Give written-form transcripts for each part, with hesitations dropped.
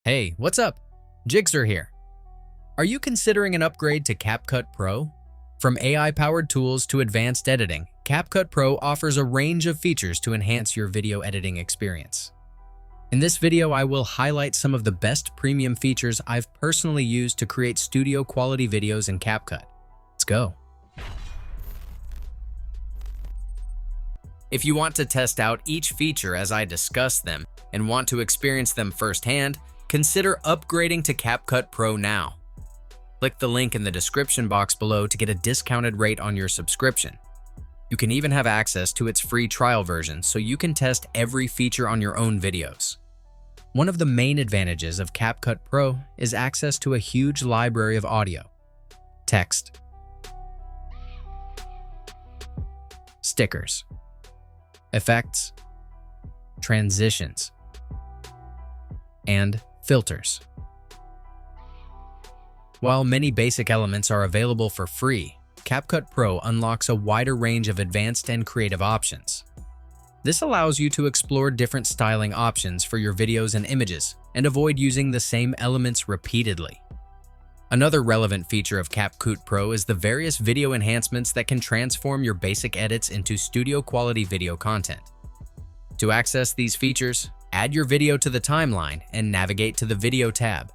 Hey, what's up? Jigxor here. Are you considering an upgrade to CapCut Pro? From AI-powered tools to advanced editing, CapCut Pro offers a range of features to enhance your video editing experience. In this video, I will highlight some of the best premium features I've personally used to create studio-quality videos in CapCut. Let's go. If you want to test out each feature as I discuss them and want to experience them firsthand, consider upgrading to CapCut Pro now. Click the link in the description box below to get a discounted rate on your subscription. You can even have access to its free trial version so you can test every feature on your own videos. One of the main advantages of CapCut Pro is access to a huge library of audio, text, stickers, effects, transitions, and filters. While many basic elements are available for free, CapCut Pro unlocks a wider range of advanced and creative options. This allows you to explore different styling options for your videos and images and avoid using the same elements repeatedly. Another relevant feature of CapCut Pro is the various video enhancements that can transform your basic edits into studio-quality video content. To access these features, add your video to the timeline and navigate to the Video tab.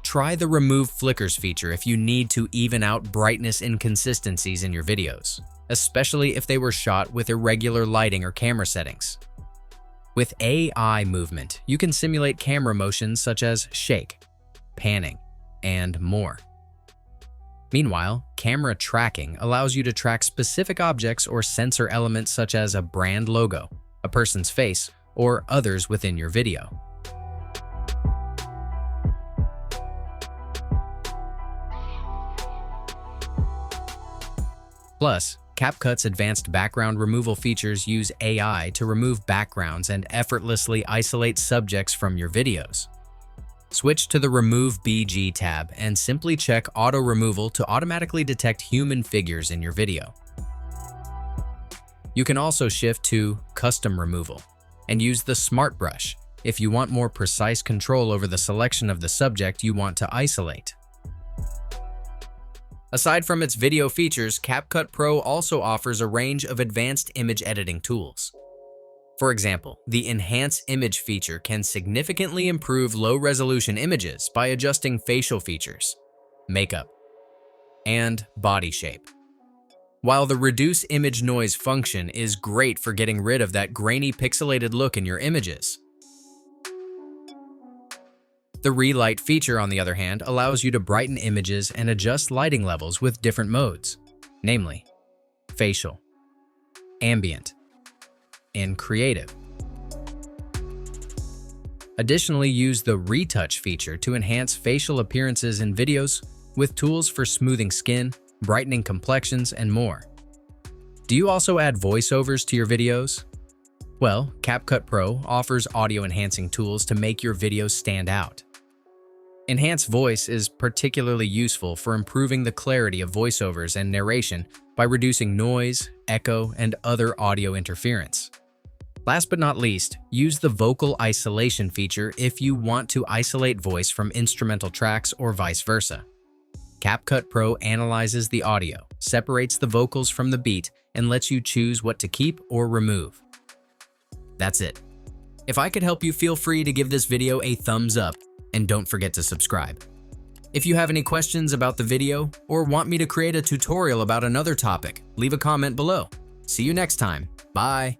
Try the Remove Flickers feature if you need to even out brightness inconsistencies in your videos, especially if they were shot with irregular lighting or camera settings. With AI movement, you can simulate camera motions such as shake, panning, and more. Meanwhile, camera tracking allows you to track specific objects or sensor elements such as a brand logo, a person's face, or others within your video. Plus, CapCut's advanced background removal features use AI to remove backgrounds and effortlessly isolate subjects from your videos. Switch to the Remove BG tab and simply check Auto Removal to automatically detect human figures in your video. You can also shift to Custom Removal and use the Smart Brush if you want more precise control over the selection of the subject you want to isolate. Aside from its video features, CapCut Pro also offers a range of advanced image editing tools. For example, the Enhance Image feature can significantly improve low-resolution images by adjusting facial features, makeup, and body shape. While the Reduce Image Noise function is great for getting rid of that grainy pixelated look in your images. The Relight feature, on the other hand, allows you to brighten images and adjust lighting levels with different modes, namely facial, ambient, and creative. Additionally, use the Retouch feature to enhance facial appearances in videos with tools for smoothing skin, brightening complexions, and more. Do you also add voiceovers to your videos? Well, CapCut Pro offers audio-enhancing tools to make your videos stand out. Enhanced Voice is particularly useful for improving the clarity of voiceovers and narration by reducing noise, echo, and other audio interference. Last but not least, use the Vocal Isolation feature if you want to isolate voice from instrumental tracks or vice versa. CapCut Pro analyzes the audio, separates the vocals from the beat, and lets you choose what to keep or remove. That's it. If I could help you, feel free to give this video a thumbs up, and don't forget to subscribe. If you have any questions about the video or want me to create a tutorial about another topic, leave a comment below. See you next time. Bye.